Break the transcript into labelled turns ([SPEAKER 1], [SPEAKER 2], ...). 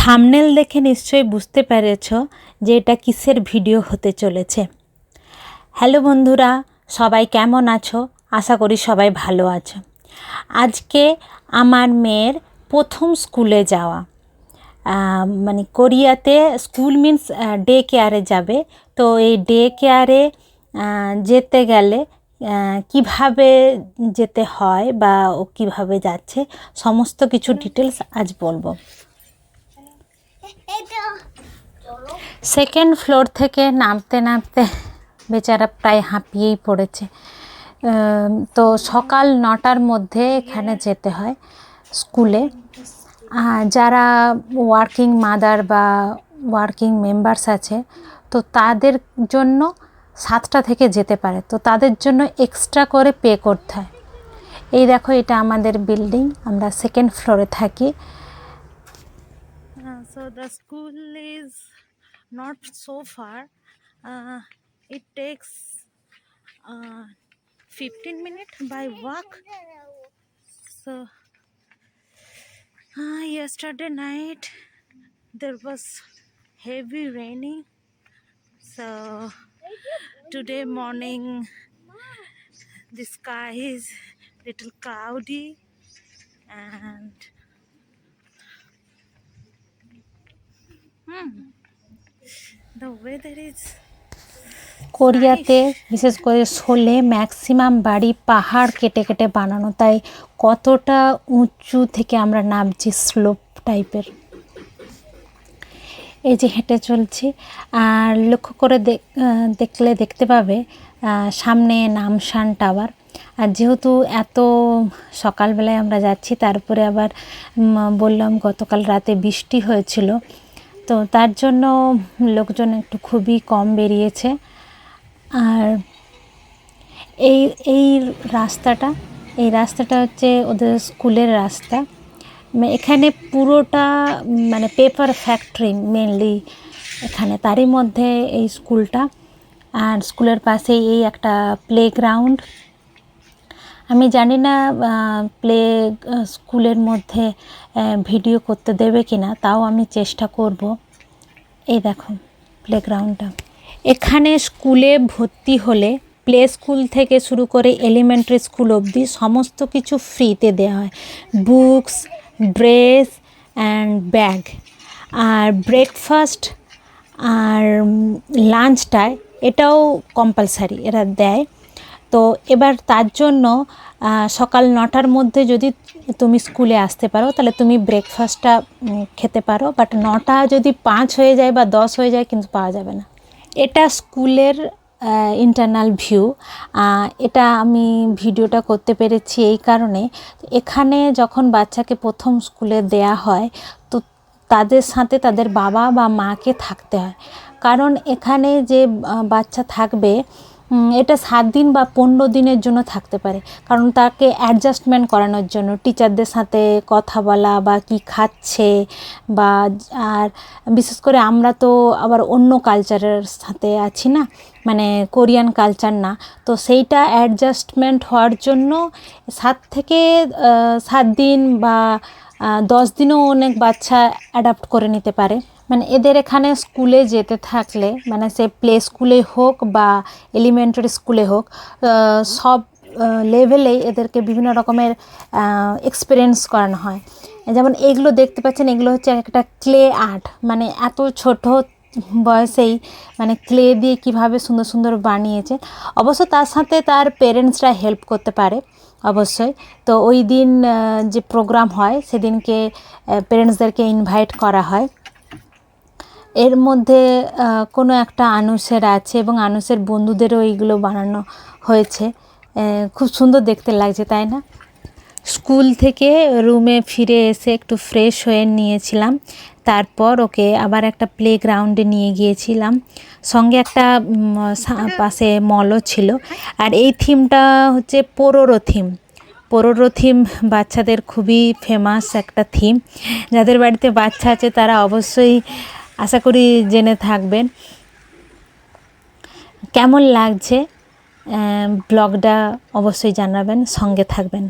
[SPEAKER 1] Thumbnail দেখে নিশ্চয়ই বুঝতে পেরেছো যে এটা কিসের ভিডিও হতে চলেছে। হ্যালো বন্ধুরা, সবাই কেমন আছো? আশা করি সবাই ভালো আছো। আজকে আমার মেয়ের প্রথম স্কুলে যাওয়া, মানে কোরিয়াতে স্কুল মিন্স ডে কেয়ারে যাবে। তো এই ডে কেয়ারে যেতে গেলে কিভাবে যেতে হয় বা ও কীভাবে যাচ্ছে সমস্ত কিছু ডিটেলস আজ বলবো। সেকেন্ড ফ্লোর থেকে নামতে নামতে বেচারা প্রায় হাঁপিয়েই পড়েছে। তো সকাল 9টার মধ্যে এখানে যেতে হয় স্কুলে। যারা ওয়ার্কিং মাদার বা ওয়ার্কিং মেম্বার্স আছে তো তাদের জন্য 7টা থেকে যেতে পারে, তো তাদের জন্য এক্সট্রা করে পে করতে হয়। এই দেখো, এটা আমাদের বিল্ডিং, আমরা সেকেন্ড ফ্লোরে থাকি। So the school is not so far. It takes 15 minutes by walk. So yesterday night there was heavy raining, so today morning the sky is little cloudy and the weather is কোরিয়াতে বিশেষ করে সোলে maximum বাড়ি পাহাড় কেটে কেটে বানানো, তাই কতটা উঁচু থেকে আমরা নামছি, স্লোপ টাইপের। এই যে হেঁটে চলছি, আর লক্ষ্য করে দেখলে দেখতে পাবে সামনে নামসান টাওয়ার। আর যেহেতু এত সকালবেলায় আমরা যাচ্ছি, তারপরে আবার বললাম গতকাল রাতে বৃষ্টি হয়েছিল, তো তার জন্য লোকজন একটু খুবই কম বেরিয়েছে। আর এই রাস্তাটা হচ্ছে ওদের স্কুলের রাস্তা। এখানে পুরোটা মানে পেপার ফ্যাক্টরি মেনলি এখানে, তারই মধ্যে এই স্কুলটা। আর স্কুলের পাশেই এই একটা প্লেগ্রাউন্ড। আমি জানি না স্কুলের মধ্যে ভিডিও করতে দেবে কিনা, তাও আমি চেষ্টা করব। এই দেখো প্লেগ্রাউন্ডটা। এখানে স্কুলে ভর্তি হলে প্লে স্কুল থেকে শুরু করে এলিমেন্টারি স্কুল অবধি সমস্ত কিছু ফ্রিতে দেওয়া হয়, বুকস, ড্রেস অ্যান্ড ব্যাগ। আর ব্রেকফাস্ট আর লাঞ্চটা এটাও কম্পালসারি এরা দেয়। তো এবার তার জন্য সকাল 9টার মধ্যে যদি তুমি স্কুলে আসতে পারো তাহলে তুমি ব্রেকফাস্টটা খেতে পারো, বাট 9টা যদি 5 হয়ে যায় বা 10 হয়ে যায় কিন্তু পাওয়া যাবে না। এটা স্কুলের ইন্টারনাল ভিউ। এটা আমি ভিডিওটা করতে পেরেছি এই কারণে, এখানে যখন বাচ্চাকে প্রথম স্কুলে দেয়া হয় তো তাদের সাথে তাদের বাবা বা মাকে থাকতে হয়, কারণ এখানে যে বাচ্চা থাকবে এটা 7 দিন বা 15 দিনের জন্য থাকতে পারে, কারণ তাকে অ্যাডজাস্টমেন্ট করানোর জন্য টিচারদের সাথে কথা বলা বা কি খাচ্ছে বা। আর বিশেষ করে আমরা তো আবার অন্য কালচারের সাথে আছি না, মানে কোরিয়ান কালচার না, তো সেইটা অ্যাডজাস্টমেন্ট হওয়ার জন্য 7 দিন বা 10 দিনও অনেক বাচ্চা অ্যাডাপ্ট করে নিতে পারে। মানে এদের এখানে স্কুলে যেতে থাকলে, মানে সে প্লে স্কুলে হোক বা এলিমেন্টারি স্কুলে হোক, সব লেভেলেই এদেরকে বিভিন্ন রকমের এক্সপিরিয়েন্স করানো হয়। যেমন এইগুলো দেখতে পাচ্ছেন, এগুলো হচ্ছে একটা ক্লে আর্ট, মানে এত ছোট বয়সেই মানে ক্লে দিয়ে কিভাবে সুন্দর সুন্দর বানিয়েছে। অবশ্য তার সাথে তার পেরেন্টসরা হেল্প করতে পারে অবশ্যই। তো ওই দিন যে প্রোগ্রাম হয় সেদিনকে পেরেন্টসদেরকে ইনভাইট করা হয়। এর মধ্যে কোনো একটা আনুষের আছে এবং আনুষের বন্ধুদেরও এইগুলো বানানো হয়েছে। খুব সুন্দর দেখতে লাগছে, তাই না? স্কুল থেকে রুমে ফিরে এসে একটু ফ্রেশ হয়ে নিয়েছিলাম, তারপর ওকে আবার একটা প্লেগ্রাউন্ডে নিয়ে গিয়েছিলাম, সঙ্গে একটা পাশে মলও ছিল। আর এই থিমটা হচ্ছে পোরোরো থিম বাচ্চাদের খুবই ফেমাস একটা থিম। যাদের বাড়িতে বাচ্চা আছে তারা অবশ্যই আশা করি জেনে থাকবেন। কেমন লাগছে ব্লগটা অবশ্যই জানাবেন, সঙ্গে থাকবেন।